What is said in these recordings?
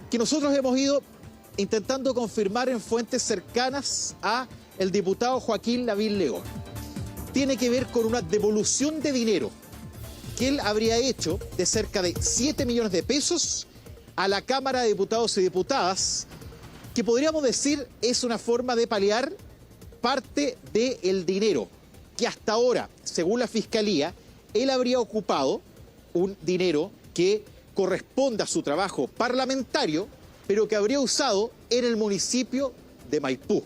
que nosotros hemos ido intentando confirmar en fuentes cercanas a el diputado Joaquín Lavín León. Tiene que ver con una devolución de dinero que él habría hecho de cerca de 7 millones de pesos a la Cámara de Diputados y Diputadas, que podríamos decir es una forma de paliar parte del dinero que hasta ahora, según la Fiscalía, él habría ocupado un dinero que corresponde a su trabajo parlamentario, pero que habría usado en el municipio de Maipú.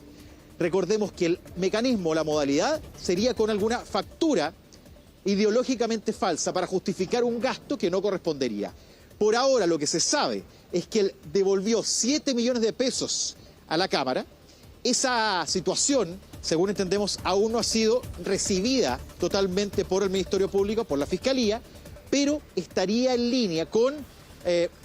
Recordemos que el mecanismo, la modalidad, sería con alguna factura ideológicamente falsa para justificar un gasto que no correspondería. Por ahora lo que se sabe es que él devolvió 7 millones de pesos a la Cámara. Esa situación, según entendemos, aún no ha sido recibida totalmente por el Ministerio Público, por la Fiscalía, pero estaría en línea con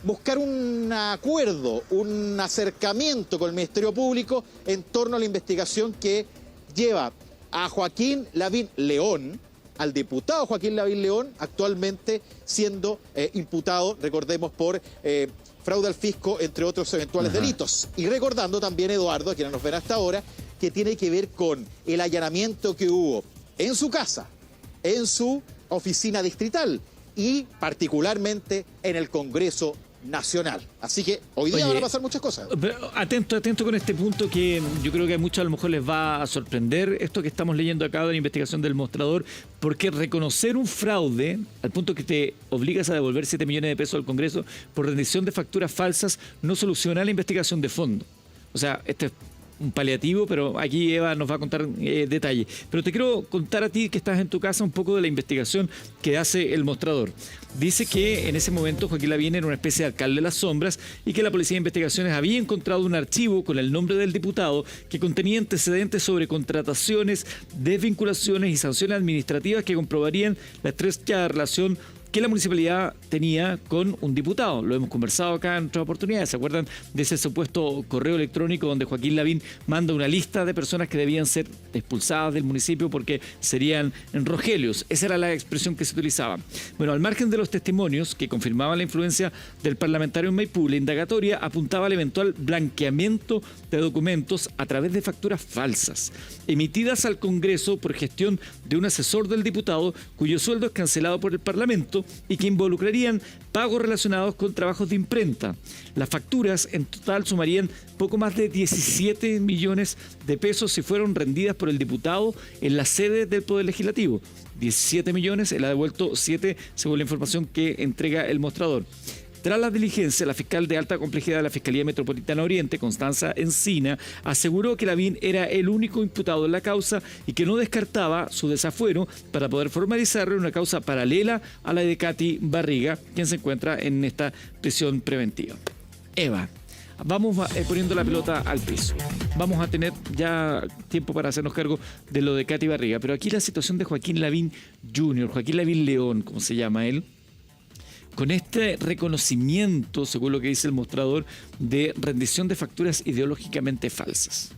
buscar un acuerdo, un acercamiento con el Ministerio Público en torno a la investigación que lleva a Joaquín Lavín León, al diputado Joaquín Lavín León, actualmente siendo imputado, recordemos, por fraude al fisco, entre otros eventuales delitos. Y recordando también, Eduardo, a quienes nos ven hasta ahora, que tiene que ver con el allanamiento que hubo en su casa, en su oficina distrital y particularmente en el Congreso Nacional. Así que hoy día van a pasar muchas cosas. Pero atento con este punto que yo creo que a muchos a lo mejor les va a sorprender esto que estamos leyendo acá de la investigación del Mostrador, porque reconocer un fraude al punto que te obligas a devolver 7 millones de pesos al Congreso por rendición de facturas falsas no soluciona la investigación de fondo. O sea, este es un paliativo, pero aquí Eva nos va a contar detalles. Pero te quiero contar a ti que estás en tu casa un poco de la investigación que hace el Mostrador. Dice que en ese momento Joaquín Lavín era una especie de alcalde de las sombras y que la Policía de Investigaciones había encontrado un archivo con el nombre del diputado que contenía antecedentes sobre contrataciones, desvinculaciones y sanciones administrativas que comprobarían la estrecha relación que la municipalidad tenía con un diputado. Lo hemos conversado acá en otras oportunidades. ¿Se acuerdan de ese supuesto correo electrónico donde Joaquín Lavín manda una lista de personas que debían ser expulsadas del municipio porque serían Rogelios? Esa era la expresión que se utilizaba. Bueno, al margen de los testimonios que confirmaban la influencia del parlamentario en Maipú, la indagatoria apuntaba al eventual blanqueamiento de documentos a través de facturas falsas, emitidas al Congreso por gestión de un asesor del diputado cuyo sueldo es cancelado por el Parlamento y que involucrarían pagos relacionados con trabajos de imprenta. Las facturas en total sumarían poco más de 17 millones de pesos si fueron rendidas por el diputado en la sede del Poder Legislativo. 17 millones, él ha devuelto 7 según la información que entrega el Mostrador. Tras la diligencia, la fiscal de alta complejidad de la Fiscalía Metropolitana Oriente, Constanza Encina, aseguró que Lavín era el único imputado en la causa y que no descartaba su desafuero para poder formalizarlo en una causa paralela a la de Katy Barriga, quien se encuentra en esta prisión preventiva. Eva, vamos poniendo la pelota al piso. Vamos a tener ya tiempo para hacernos cargo de lo de Katy Barriga, pero aquí la situación de Joaquín Lavín Jr., Joaquín Lavín León, como se llama él, con este reconocimiento, según lo que dice el Mostrador, de rendición de facturas ideológicamente falsas.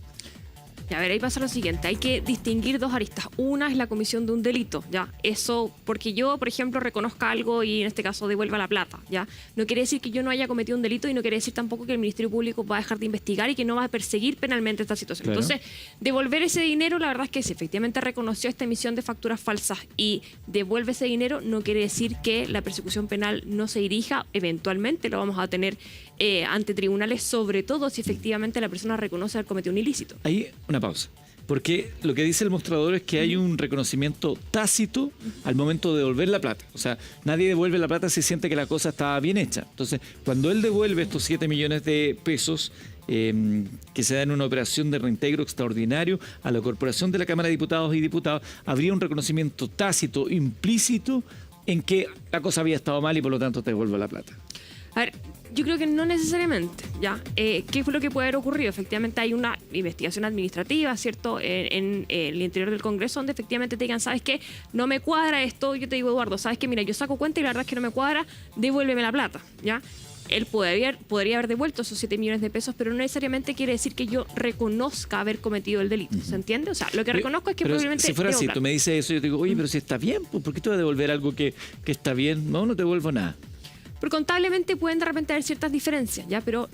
A ver, ahí pasa lo siguiente, hay que distinguir dos aristas. Una es la comisión de un delito, ¿ya? Eso, porque yo, por ejemplo, reconozca algo y en este caso devuelva la plata, ¿ya? No quiere decir que yo no haya cometido un delito y no quiere decir tampoco que el Ministerio Público va a dejar de investigar y que no va a perseguir penalmente esta situación. Claro. Entonces, devolver ese dinero, la verdad es que si efectivamente reconoció esta emisión de facturas falsas y devuelve ese dinero, no quiere decir que la persecución penal no se dirija, eventualmente lo vamos a tener ante tribunales, sobre todo si efectivamente la persona reconoce haber cometido un ilícito. Ahí una pausa, porque lo que dice el Mostrador es que hay un reconocimiento tácito al momento de devolver la plata. O sea, nadie devuelve la plata si siente que la cosa está bien hecha. Entonces, cuando él devuelve estos 7 millones de pesos que se da en una operación de reintegro extraordinario a la Corporación de la Cámara de Diputados y Diputadas, habría un reconocimiento tácito, implícito, en que la cosa había estado mal y por lo tanto te devuelvo la plata. A ver, yo creo que no necesariamente, ¿ya? ¿Qué fue lo que puede haber ocurrido? Efectivamente hay una investigación administrativa, ¿cierto? En el interior del Congreso, donde efectivamente te digan, ¿sabes qué? No me cuadra esto. Yo te digo, Eduardo, ¿sabes qué? Mira, yo saco cuenta y la verdad es que no me cuadra, devuélveme la plata, ¿ya? Él podría haber devuelto esos 7 millones de pesos, pero no necesariamente quiere decir que yo reconozca haber cometido el delito, ¿se entiende? O sea, lo que reconozco es que probablemente... Si fuera así, tú me dices eso, yo te digo, oye, pero si está bien, pues, ¿por qué te voy a devolver algo que está bien? No, no te devuelvo nada. Pero contablemente pueden de repente haber ciertas diferencias, ¿ya? Pero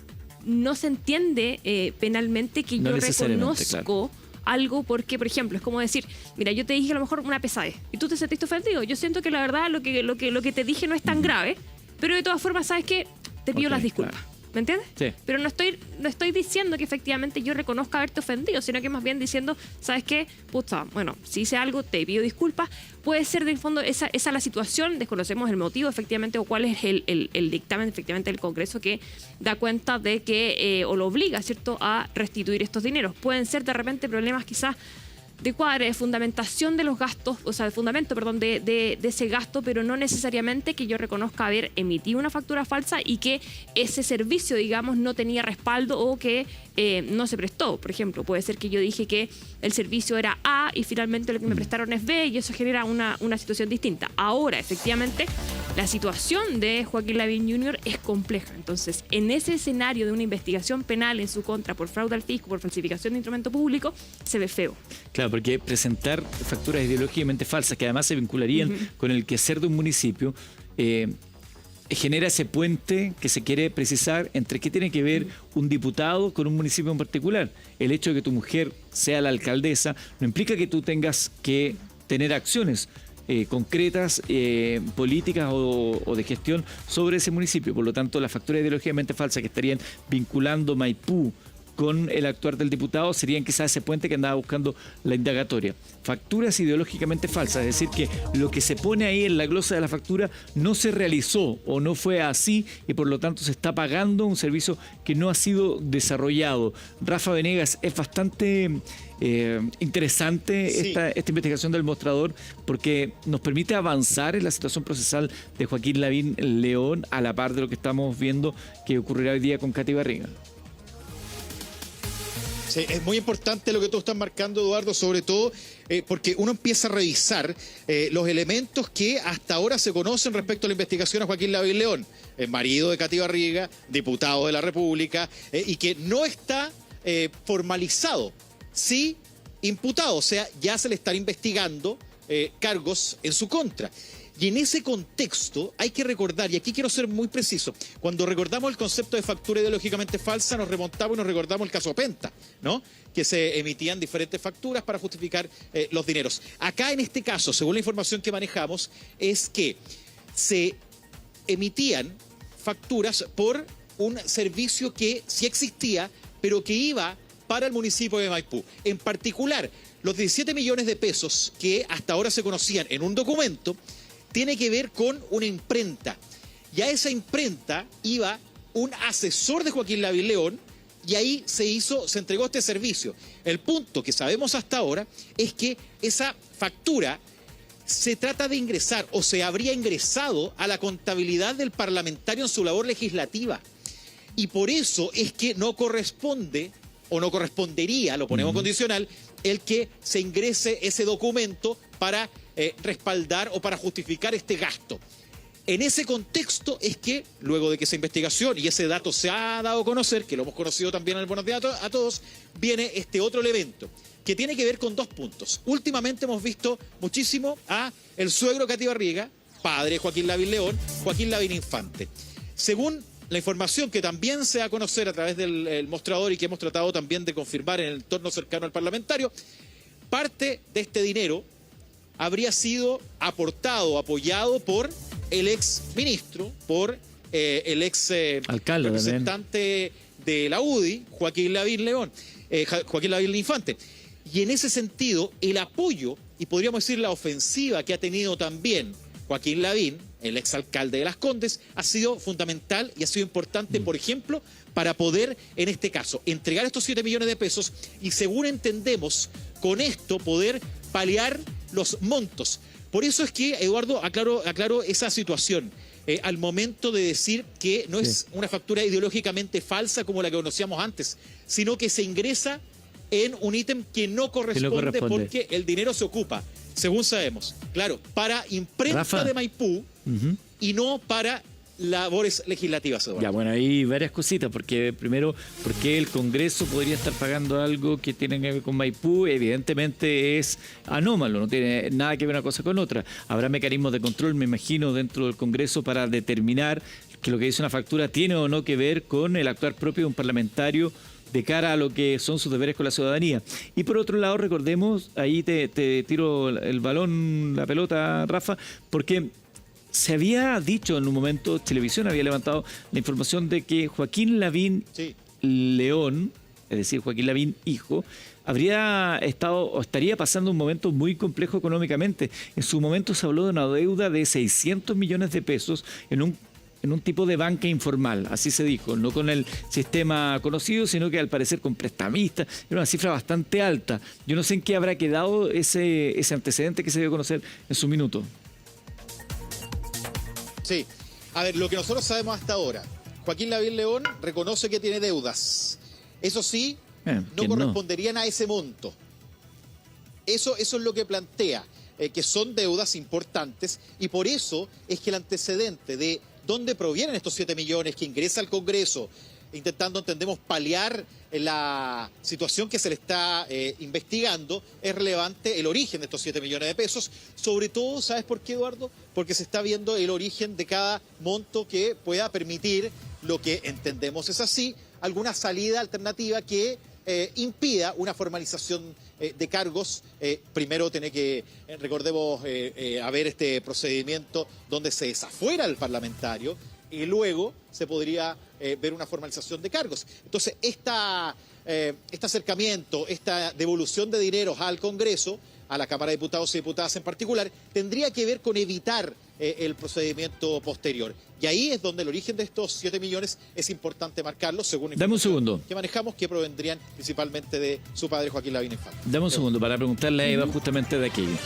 no se entiende penalmente que No yo necesariamente, reconozco algo porque, por ejemplo, es como decir, mira, yo te dije a lo mejor una pesadez y tú te sentiste ofendido. Yo siento que la verdad lo que te dije no es tan grave, pero de todas formas, ¿sabes qué? Te pido Ok, las disculpas. claro. ¿Me entiendes? Sí. Pero no estoy diciendo que efectivamente yo reconozca haberte ofendido, sino que más bien diciendo, ¿sabes qué? Puta, bueno, si hice algo, te pido disculpas. Puede ser, de fondo, esa la situación, desconocemos el motivo efectivamente o cuál es el dictamen efectivamente del Congreso que da cuenta de que, o lo obliga, ¿cierto?, a restituir estos dineros. Pueden ser de repente problemas quizás de cuadre, de fundamentación de los gastos, o sea, de fundamento, perdón, de ese gasto, pero no necesariamente que yo reconozca haber emitido una factura falsa y que ese servicio, digamos, no tenía respaldo o que no se prestó. Por ejemplo, puede ser que yo dije que el servicio era A y finalmente lo que me prestaron es B y eso genera una situación distinta. Ahora, efectivamente, la situación de Joaquín Lavín Jr. es compleja. Entonces, en ese escenario de una investigación penal en su contra por fraude al fisco, por falsificación de instrumento público, se ve feo. Claro, porque presentar facturas ideológicamente falsas que además se vincularían con el quehacer de un municipio, genera ese puente que se quiere precisar entre qué tiene que ver un diputado con un municipio en particular. El hecho de que tu mujer sea la alcaldesa no implica que tú tengas que tener acciones concretas, políticas o de gestión sobre ese municipio. Por lo tanto, las facturas ideológicamente falsas que estarían vinculando Maipú con el actuar del diputado serían quizás ese puente que andaba buscando la indagatoria. Facturas ideológicamente falsas, es decir, que lo que se pone ahí en la glosa de la factura no se realizó o no fue así y por lo tanto se está pagando un servicio que no ha sido desarrollado. Rafa Venegas, es bastante interesante Sí. esta investigación del mostrador porque nos permite avanzar en la situación procesal de Joaquín Lavín León a la par de lo que estamos viendo que ocurrirá hoy día con Katy Barriga. Sí, es muy importante lo que tú estás marcando, Eduardo, sobre todo porque uno empieza a revisar los elementos que hasta ahora se conocen respecto a la investigación a Joaquín Lavín León, marido de Katy Barriga, diputado de la República, y que no está formalizado, sí imputado, o sea, ya se le están investigando cargos en su contra. Y en ese contexto hay que recordar, y aquí quiero ser muy preciso, cuando recordamos el concepto de factura ideológicamente falsa, nos remontamos y nos recordamos el caso Penta, ¿no? Que se emitían diferentes facturas para justificar los dineros. Acá en este caso, según la información que manejamos, es que se emitían facturas por un servicio que sí existía, pero que iba para el municipio de Maipú. En particular, los 17 millones de pesos que hasta ahora se conocían en un documento tiene que ver con una imprenta. Y a esa imprenta iba un asesor de Joaquín Lavín León y ahí se entregó este servicio. El punto que sabemos hasta ahora es que esa factura se trata de ingresar o se habría ingresado a la contabilidad del parlamentario en su labor legislativa. Y por eso es que no corresponde o no correspondería, lo ponemos condicional, el que se ingrese ese documento para respaldar o para justificar este gasto. En ese contexto es que, luego de que esa investigación y ese dato se ha dado a conocer, que lo hemos conocido también en el Buenos Días a Todos, viene este otro elemento, que tiene que ver con dos puntos. Últimamente hemos visto muchísimo a el suegro Katy Barriga, padre de Joaquín Lavín León, Joaquín Lavín Infante. Según la información que también se da a conocer a través del mostrador y que hemos tratado también de confirmar en el entorno cercano al parlamentario, parte de este dinero habría sido aportado, apoyado por el ex ministro, por el ex alcalde representante de la UDI, Joaquín Lavín León, Joaquín Lavín Infante. Y en ese sentido, el apoyo, y podríamos decir la ofensiva que ha tenido también Joaquín Lavín, el exalcalde de Las Condes, ha sido fundamental y ha sido importante, por ejemplo, para poder, en este caso, entregar estos 7 millones de pesos y, según entendemos, con esto poder paliar los montos. Por eso es que, Eduardo, aclaro esa situación. Al momento de decir que no es una factura ideológicamente falsa como la que conocíamos antes, sino que se ingresa en un ítem que no corresponde porque el dinero se ocupa, según sabemos, claro, para imprenta Rafa. de Maipú y no para labores legislativas, Eduardo. Ya, bueno, hay varias cositas, porque primero, porque el Congreso podría estar pagando algo que tiene que ver con Maipú, evidentemente es anómalo, no tiene nada que ver una cosa con otra. Habrá mecanismos de control, me imagino, dentro del Congreso para determinar que lo que dice una factura tiene o no que ver con el actuar propio de un parlamentario de cara a lo que son sus deberes con la ciudadanía. Y por otro lado, recordemos, ahí te tiro el balón, la pelota, Rafa, porque se había dicho en un momento, Televisión había levantado la información de que Joaquín Lavín León, es decir, Joaquín Lavín hijo, habría estado o estaría pasando un momento muy complejo económicamente. En su momento se habló de una deuda de 600 millones de pesos en un tipo de banca informal, así se dijo, no con el sistema conocido, sino que al parecer con prestamistas. Era una cifra bastante alta. Yo no sé en qué habrá quedado ese antecedente que se dio a conocer en su minuto. Sí. A ver, lo que nosotros sabemos hasta ahora, Joaquín Lavín León reconoce que tiene deudas. Eso sí, no corresponderían a ese monto. Eso es lo que plantea, que son deudas importantes, y por eso es que el antecedente de dónde provienen estos 7 millones que ingresa al Congreso, intentando, entendemos, paliar la situación que se le está investigando, es relevante el origen de estos 7 millones de pesos. Sobre todo, ¿sabes por qué, Eduardo? Porque se está viendo el origen de cada monto que pueda permitir, lo que entendemos es así, alguna salida alternativa que impida una formalización de cargos. Primero tiene que, recordemos, haber este procedimiento donde se desafuera al parlamentario, y luego se podría ver una formalización de cargos. Entonces, este acercamiento, esta devolución de dineros al Congreso, a la Cámara de Diputados y Diputadas en particular, tendría que ver con evitar el procedimiento posterior. Y ahí es donde el origen de estos 7 millones es importante marcarlo, según Dame un segundo. que manejamos, que provendrían principalmente de su padre Joaquín Lavín Infante. Dame un segundo para preguntarle a Eva justamente de aquello.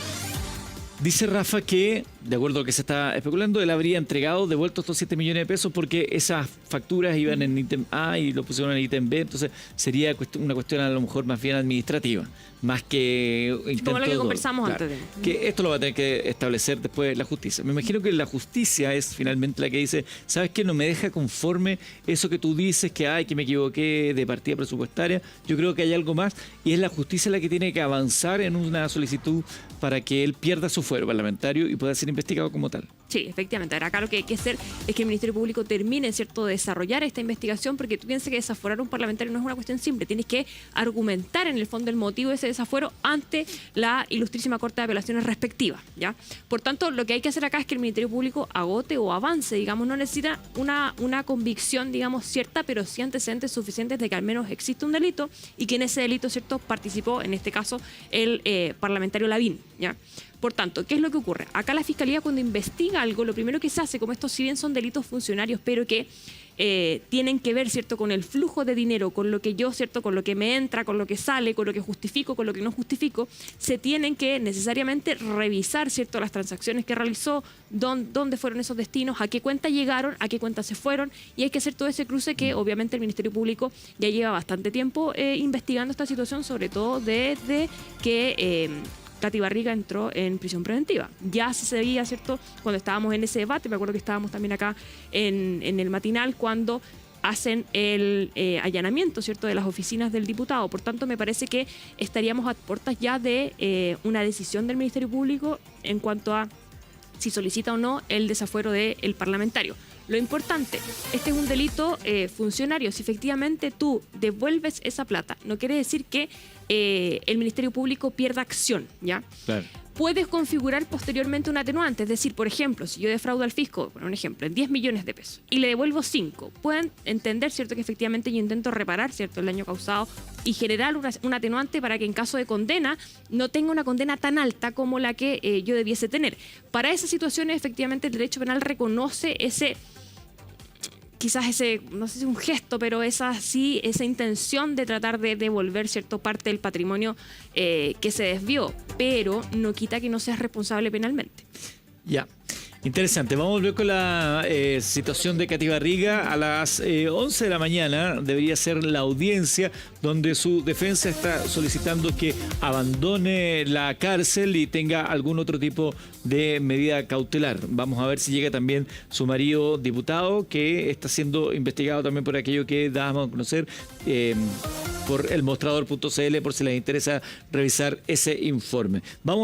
Dice Rafa que, de acuerdo a lo que se está especulando, él habría devuelto estos 7 millones de pesos porque esas facturas iban en ítem A y lo pusieron en ítem B, entonces sería una cuestión a lo mejor más bien administrativa, más que intento como lo que de conversamos claro, antes de... que esto lo va a tener que establecer después la justicia. Me imagino que la justicia es finalmente la que dice, ¿sabes qué? No me deja conforme eso que tú dices, que me equivoqué de partida presupuestaria. Yo creo que hay algo más, y es la justicia la que tiene que avanzar en una solicitud para que él pierda su fuero parlamentario y pueda ser investigado como tal. Sí, efectivamente. Ahora, acá lo que hay que hacer es que el Ministerio Público termine, ¿cierto?, de desarrollar esta investigación, porque tú piensas que desaforar a un parlamentario no es una cuestión simple. Tienes que argumentar en el fondo el motivo de ese desafuero ante la ilustrísima Corte de Apelaciones respectiva, ¿ya? Por tanto, lo que hay que hacer acá es que el Ministerio Público agote o avance, digamos, no necesita una convicción, digamos, cierta, pero sí antecedentes suficientes de que al menos existe un delito y que en ese delito, ¿cierto?, participó, en este caso, el parlamentario Lavín, ¿ya? Por tanto, ¿qué es lo que ocurre? Acá la Fiscalía, cuando investiga algo, lo primero que se hace, como estos si bien son delitos funcionarios, pero que tienen que ver, ¿cierto?, con el flujo de dinero, con lo que yo, ¿cierto?, con lo que me entra, con lo que sale, con lo que justifico, con lo que no justifico, se tienen que necesariamente revisar, ¿cierto?, las transacciones que realizó, dónde fueron esos destinos, a qué cuenta llegaron, a qué cuenta se fueron, y hay que hacer todo ese cruce que obviamente el Ministerio Público ya lleva bastante tiempo investigando esta situación, sobre todo desde que Katy Barriga entró en prisión preventiva. Ya se sabía, ¿cierto?, cuando estábamos en ese debate, me acuerdo que estábamos también acá en el matinal, cuando hacen el allanamiento, ¿cierto?, de las oficinas del diputado. Por tanto, me parece que estaríamos a puertas ya de una decisión del Ministerio Público en cuanto a si solicita o no el desafuero del parlamentario. Lo importante, este es un delito funcionario. Si efectivamente tú devuelves esa plata, no quiere decir que el Ministerio Público pierda acción, ¿ya? Claro. Puedes configurar posteriormente un atenuante, es decir, por ejemplo, si yo defraudo al fisco, por un ejemplo, en 10 millones de pesos y le devuelvo 5, pueden entender, ¿cierto?, que efectivamente yo intento reparar, ¿cierto?, el daño causado y generar un atenuante para que en caso de condena no tenga una condena tan alta como la que yo debiese tener. Para esas situaciones, efectivamente, el derecho penal reconoce quizás ese, no sé si un gesto, pero esa intención de tratar de devolver cierto parte del patrimonio que se desvió, pero no quita que no seas responsable penalmente. Ya. Interesante. Vamos a volver con la situación de Katy Barriga. A las 11 de la mañana debería ser la audiencia donde su defensa está solicitando que abandone la cárcel y tenga algún otro tipo de medida cautelar. Vamos a ver si llega también su marido diputado, que está siendo investigado también por aquello que dábamos a conocer por elmostrador.cl, por si les interesa revisar ese informe. Vamos